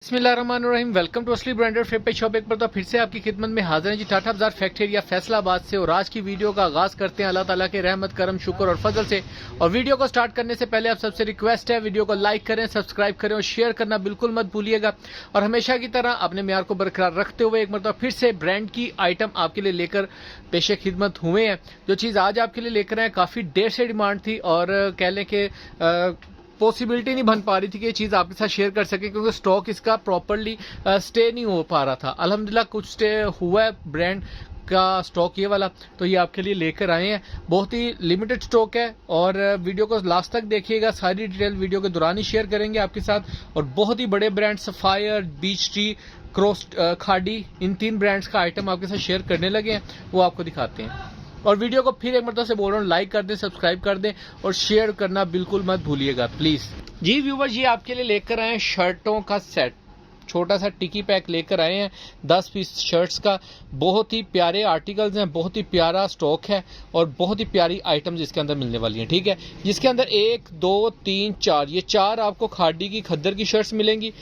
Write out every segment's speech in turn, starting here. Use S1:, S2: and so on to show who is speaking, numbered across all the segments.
S1: बिस्मिल्लाहिर्रहमानिर्रहीम। Welcome to असली branded फेप shop. एक बार तो फिर से आपकी खिदमत में हाजिर हैं जी टाटा बाजार फैक्ट्री एरिया फैसलाबाद से। और आज की वीडियो का आगाज करते हैं अल्लाह ताला के रहमत करम शुक्र और फजल से। और वीडियो को स्टार्ट करने से पहले आप सबसे रिक्वेस्ट है, वीडियो को लाइक करें, सब्सक्राइब करें और शेयर करना बिल्कुल मत भूलिएगा। और हमेशा की तरह अपने म्यार को बरकरार रखते हुए एक मरतबा फिर से ब्रांड की आइटम आपके लिए लेकर पेश खिदमत हुए हैं। जो चीज़ आज आपके लिए लेकर आए काफ़ी देर से डिमांड थी और कह लें कि पॉसिबिलिटी नहीं बन पा रही थी कि ये चीज़ आपके साथ शेयर कर सके, क्योंकि स्टॉक इसका प्रॉपरली स्टे नहीं हो पा रहा था। अल्हम्दुलिल्लाह कुछ स्टे हुआ है ब्रांड का स्टॉक ये वाला, तो ये आपके लिए लेकर आए हैं। बहुत ही लिमिटेड स्टॉक है और वीडियो को लास्ट तक देखिएगा, सारी डिटेल वीडियो के दौरान ही शेयर करेंगे आपके साथ। और बहुत ही बड़े brand sapphire, beech tree, cross, खाड़ी, इन 3 ब्रांड्स का आइटम आपके साथ शेयर करने लगे हैं, वो आपको दिखाते हैं। और वीडियो को फिर एक मरतबा से बोल रहा हूँ, लाइक कर दें, सब्सक्राइब कर दें और शेयर करना बिल्कुल मत भूलिएगा प्लीज जी। व्यूवर्स, ये आपके लिए लेकर आए हैं शर्टों का सेट, छोटा सा टिकी पैक लेकर आए हैं 10 पीस शर्ट्स का। बहुत ही प्यारे आर्टिकल्स हैं, बहुत ही प्यारा स्टॉक है और बहुत ही प्यारी आइटम्स इसके अंदर मिलने वाली हैं। ठीक है, जिसके अंदर 1 2 3 4 ये 4 आपको खाड़ी की, खद्दर की शर्ट्स मिलेंगी।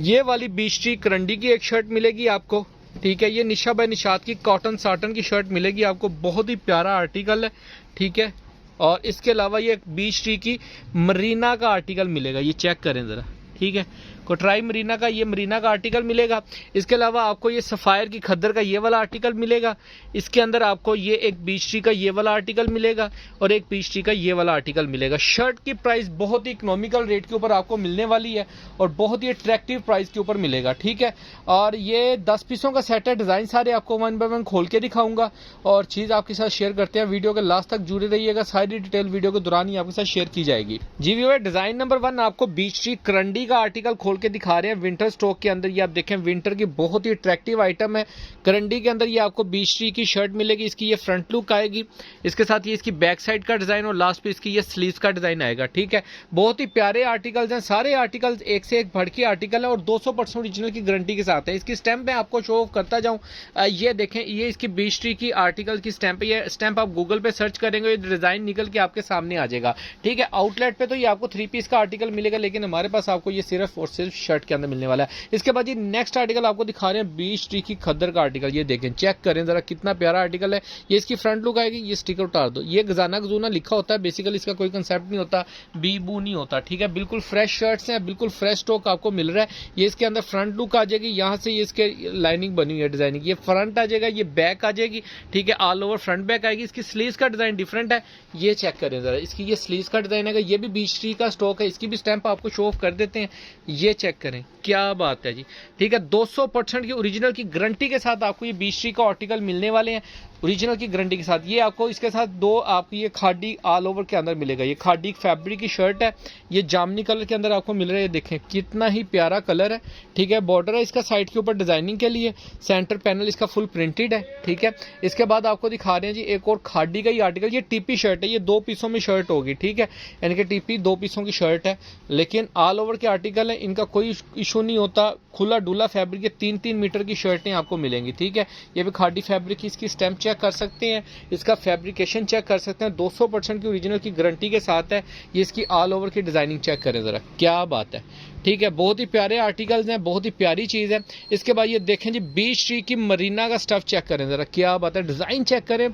S1: ये वाली बीच ट्री करंडी की एक शर्ट मिलेगी आपको। ठीक है, ये निशा बाय निशात की कॉटन साटन की शर्ट मिलेगी आपको, बहुत ही प्यारा आर्टिकल है। ठीक है, और इसके अलावा ये बीच ट्री की मरीना का आर्टिकल मिलेगा, ये चेक करें ज़रा। ठीक है, कोटराई मरीना का, ये मरीना का आर्टिकल मिलेगा। इसके अलावा आपको ये सफ़ायर की खद्दर का ये वाला आर्टिकल मिलेगा। इसके अंदर आपको ये एक बीच ट्री का ये वाला आर्टिकल मिलेगा और एक बीच ट्री का ये वाला आर्टिकल मिलेगा। शर्ट की प्राइस बहुत ही इकोनॉमिकल रेट के ऊपर आपको मिलने वाली है और बहुत ही अट्रैक्टिव प्राइस के ऊपर मिलेगा। ठीक है, और ये 10 पीसों का सेट है। डिज़ाइन सारे आपको 1 बाय 1 खोल के दिखाऊंगा और चीज़ आपके साथ शेयर करते हैं। वीडियो के लास्ट तक जुड़े रहिएगा, सारी डिटेल वीडियो के दौरान ही आपके साथ शेयर की जाएगी जी। व्यूअर, डिज़ाइन नंबर 1 आपको बीच ट्री करंडी का आर्टिकल खोल के दिखा रहे हैं विंटर स्टॉक के अंदर। ये आप देखें, विंटर की बहुत ही अट्रैक्टिव आइटम है। करंडी के अंदर ये आपको बीच ट्री की शर्ट मिलेगी, इसकी ये फ्रंट लुक आएगी, इसके साथ ये इसकी बैक साइड का डिजाइन और लास्ट पे इसकी ये स्लीव्स का डिजाइन आएगा। ठीक है, बहुत ही प्यारे आर्टिकल्स हैं, सारे आर्टिकल्स एक से एक बढ़ के आर्टिकल है और 200% ओरिजिनल की गारंटी के साथ है। इसकी स्टैंप मैं आपको शो ऑफ करता जाऊं, ये देखें, ये इसकी बीच ट्री की आर्टिकल की स्टैंप है। ये स्टैंप आप गूगल पे सर्च करेंगे, ये डिजाइन निकल के आपके सामने आ जाएगा। ठीक है, आउटलेट पे तो ये आपको 3 पीस का आर्टिकल मिलेगा, लेकिन हमारे पास आपको ये सिर्फ और सिर्फ शर्ट के अंदर मिलने वाला है। इसके बाद ये नेक्स्ट आर्टिकल आपको दिखा रहे हैं बीच ट्री की खद्दर का आर्टिकल। ये देखें, चेक करें जरा, कितना प्यारा आर्टिकल है। ये इसकी फ्रंट लुक आएगी, ये स्टिकर उतार दो, ये गजाना गजूना लिखा होता है, बेसिकली इसका कोई कंसेप्ट नहीं होता, बी बू नहीं होता। ठीक है, बिल्कुल फ्रेश शर्ट्स हैं, बिल्कुल फ्रेश स्टॉक आपको मिल रहा है। ये इसके अंदर फ्रंट लुक आ जाएगी, यहाँ से ये इसके लाइनिंग बनी हुई है डिजाइनिंग, ये फ्रंट आ जाएगा, ये बैक आ जाएगी। ठीक है, ऑल ओवर फ्रंट बैक आएगी। इसकी स्लीव्स का डिजाइन डिफरेंट है, ये चेक करें जरा, इसकी ये स्लीव्स का डिजाइन है, ये भी बीच ट्री का स्टॉक है। इसकी भी स्टैंप आपको शो ऑफ कर देते हैं, ये चेक करें, क्या बात है जी। ठीक है, 200% की ओरिजिनल की गारंटी के साथ आपको ये बीच ट्री का आर्टिकल मिलने वाले हैं, ओरिजिनल की गारंटी के साथ। ये आपको इसके साथ 2 आपकी ये खाड़ी ऑल ओवर के अंदर मिलेगा। ये खाड़ी फैब्रिक की शर्ट है, ये जामनी कलर के अंदर आपको मिल रहा है। देखें कितना ही प्यारा कलर है। ठीक है, बॉर्डर है इसका साइड के ऊपर डिजाइनिंग के लिए, सेंटर पैनल इसका फुल प्रिंटेड है। ठीक है, इसके बाद आपको दिखा रहे हैं जी एक और खाड़ी का ही आर्टिकल। ये टीपी शर्ट है, ये 2 पीसों में शर्ट होगी। ठीक है, यानी कि टीपी 2 पीसों की शर्ट है, लेकिन ऑल ओवर के आर्टिकल है, इनका कोई इशू नहीं होता। खुला डुला फैब्रिक के 3-3 मीटर की शर्टें आपको मिलेंगी। ठीक है, ये भी खाड़ी फैब्रिक की, इसकी स्टैंप चेक कर सकते हैं, इसका फैब्रिकेशन चेक कर सकते हैं, 200% की ओरिजिनल की गारंटी के साथ है। ये इसकी ऑल ओवर की डिजाइनिंग चेक करें जरा, क्या बात है। ठीक है, बहुत ही प्यारे आर्टिकल्स हैं, बहुत ही प्यारी चीज़ है। इसके बाद ये देखें जी, बीच ट्री की मरीना का स्टफ चेक करें जरा, क्या बात है। डिज़ाइन चेक करें,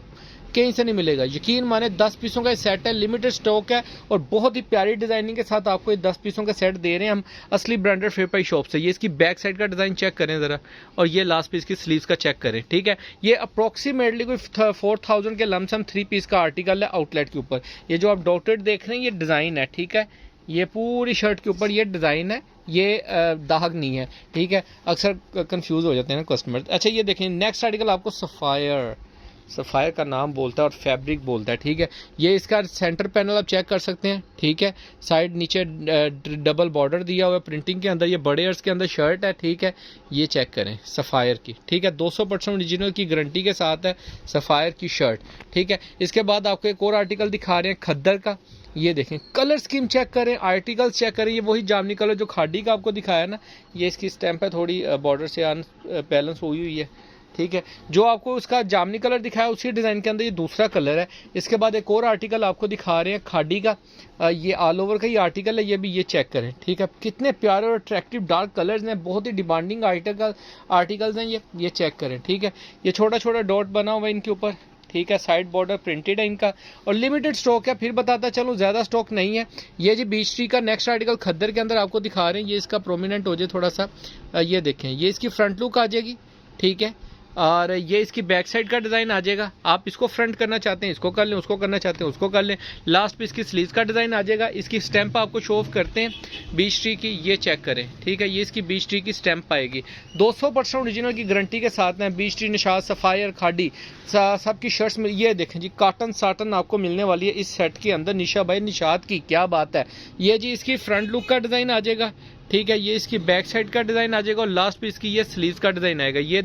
S1: कहीं से नहीं मिलेगा, यकीन माने। 10 पीसों का सेट है, लिमिटेड स्टॉक है और बहुत ही प्यारी डिजाइनिंग के साथ आपको ये 10 पीसों का सेट दे रहे हैं हम असली ब्रांडेड फेपाई शॉप से। ये इसकी बैक साइड का डिजाइन चेक करें जरा और ये लास्ट पीस की स्लीव्स का चेक करें। ठीक है, ये अप्रोक्सीमेटली कोई 4000 के लमसम 3 पीस का आर्टिकल है आउटलेट के ऊपर। ये जो आप डॉटेड देख रहे हैं, ये डिजाइन है। ठीक है, ये पूरी शर्ट के ऊपर ये डिजाइन है, ये दाग नहीं है। ठीक है, अक्सर कंफ्यूज हो जाते हैं ना कस्टमर। अच्छा, ये देखें, नेक्स्ट आर्टिकल आपको सफायर, सफ़ायर का नाम बोलता है और फैब्रिक बोलता है। ठीक है, ये इसका सेंटर पैनल आप चेक कर सकते हैं। ठीक है, साइड नीचे डबल बॉर्डर दिया हुआ है प्रिंटिंग के अंदर, ये बड़े अर्स के अंदर शर्ट है। ठीक है, ये चेक करें सफ़ायर की। ठीक है, 200% ओरिजिनल की गारंटी के साथ है सफ़ायर की शर्ट। ठीक है, इसके बाद आपको एक और आर्टिकल दिखा रहे हैं खद्दर का। ये देखें, कलर स्कीम चेक करें, आर्टिकल्स चेक करें, ये वही जामनी कलर जो खाड़ी का आपको दिखाया ना, ये इसकी स्टैंप है, थोड़ी बॉर्डर से अनबैलेंस हुई है। ठीक है। जो आपको उसका जामनी कलर दिखाया उसी डिज़ाइन के अंदर ये दूसरा कलर है। इसके बाद एक और आर्टिकल आपको दिखा रहे हैं खाड़ी का, ये ऑल ओवर का ये आर्टिकल है, ये भी ये चेक करें, ठीक है। कितने प्यारे और अट्रैक्टिव डार्क कलर्स हैं, बहुत ही डिमांडिंग आर्टिकल्स हैं ये चेक करें, ठीक है। ये छोटा छोटा डॉट बना हुआ है इनके ऊपर, ठीक है। साइड बॉर्डर प्रिंटेड है इनका और लिमिटेड स्टॉक है। फिर बताता चलो, ज़्यादा स्टॉक नहीं है। ये जी बीच ट्री का नेक्स्ट आर्टिकल खद्दर के अंदर आपको दिखा रहे हैं। ये इसका प्रोमिनेंट हो जाए थोड़ा सा, ये देखें, ये इसकी फ्रंट लुक आ जाएगी, ठीक है। और ये इसकी बैक साइड का डिज़ाइन आ जाएगा। आप इसको फ्रंट करना चाहते हैं इसको कर लें, उसको करना चाहते हैं उसको कर लें। लास्ट पे इसकी स्लीव्स का डिज़ाइन आ जाएगा। इसकी स्टैंप आपको शो ऑफ करते हैं बीच ट्री की, ये चेक करें, ठीक है। ये इसकी बीच ट्री की स्टैंप आएगी, 200% ओरिजिनल की गारंटी के साथ में। बीच ट्री, निशात, सफायर, खाड़ी सब की शर्ट्स में ये देखें जी, काटन साटन आपको मिलने वाली है इस सेट के अंदर। निशा भाई निशात की क्या बात है। ये जी इसकी फ्रंट लुक का डिज़ाइन आ जाएगा, ठीक है। ये इसकी बैक साइड का डिज़ाइन आ जाएगा और लास्ट पे इसकी ये स्लीव्स का डिज़ाइन आएगा। ये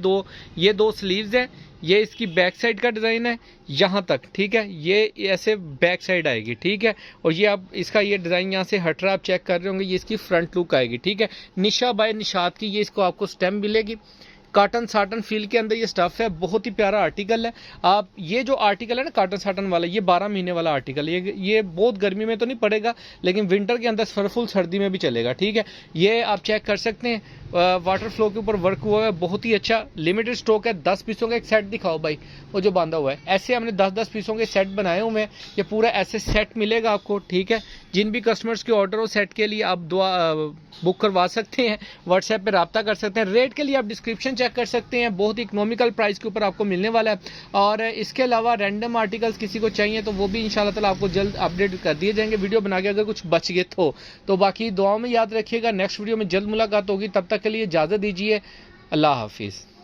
S1: दो स्लीव्स हैं, ये इसकी बैक साइड का डिज़ाइन है यहाँ तक, ठीक है। ये ऐसे बैक साइड आएगी, ठीक है। और ये आप इसका ये डिज़ाइन यहाँ से हट रहा आप चेक कर रहे होंगे, ये इसकी फ्रंट लुक आएगी, ठीक है। निशा बाय निशात की ये इसको आपको स्टैम्प मिलेगी। काटन साटन फील के अंदर ये स्टफ है, बहुत ही प्यारा आर्टिकल है। आप ये जो आर्टिकल है ना काटन साटन वाला, ये 12 महीने वाला आर्टिकल है। ये बहुत गर्मी में तो नहीं पड़ेगा, लेकिन विंटर के अंदर फुल सर्दी में भी चलेगा, ठीक है। ये आप चेक कर सकते हैं, वाटर फ्लो के ऊपर वर्क हुआ है, बहुत ही अच्छा। लिमिटेड स्टॉक है, 10 पीसों का एक सेट दिखाओ भाई, वो जो बांधा हुआ है। ऐसे हमने 10-10 पीसों के सेट बनाए हुए हैं, ये पूरा ऐसे सेट मिलेगा आपको, ठीक है। जिन भी कस्टमर्स के ऑर्डर हो सेट के लिए आप बुक करवा सकते हैं, व्हाट्सएप पे रब्ता कर सकते हैं। रेट के लिए आप डिस्क्रिप्शन चेक कर सकते हैं, बहुत ही इकोनॉमिकल प्राइस के ऊपर आपको मिलने वाला है। और इसके अलावा रैंडम आर्टिकल्स किसी को चाहिए तो वो भी इंशाल्लाह ताला आपको जल्द अपडेट कर दिए जाएंगे वीडियो बना के, अगर कुछ बच गए तो बाकी दुआओं में याद रखिएगा। नेक्स्ट वीडियो में जल्द मुलाकात होगी, तब तक के लिए इजाज़त दीजिए। अल्लाह हाफिज़।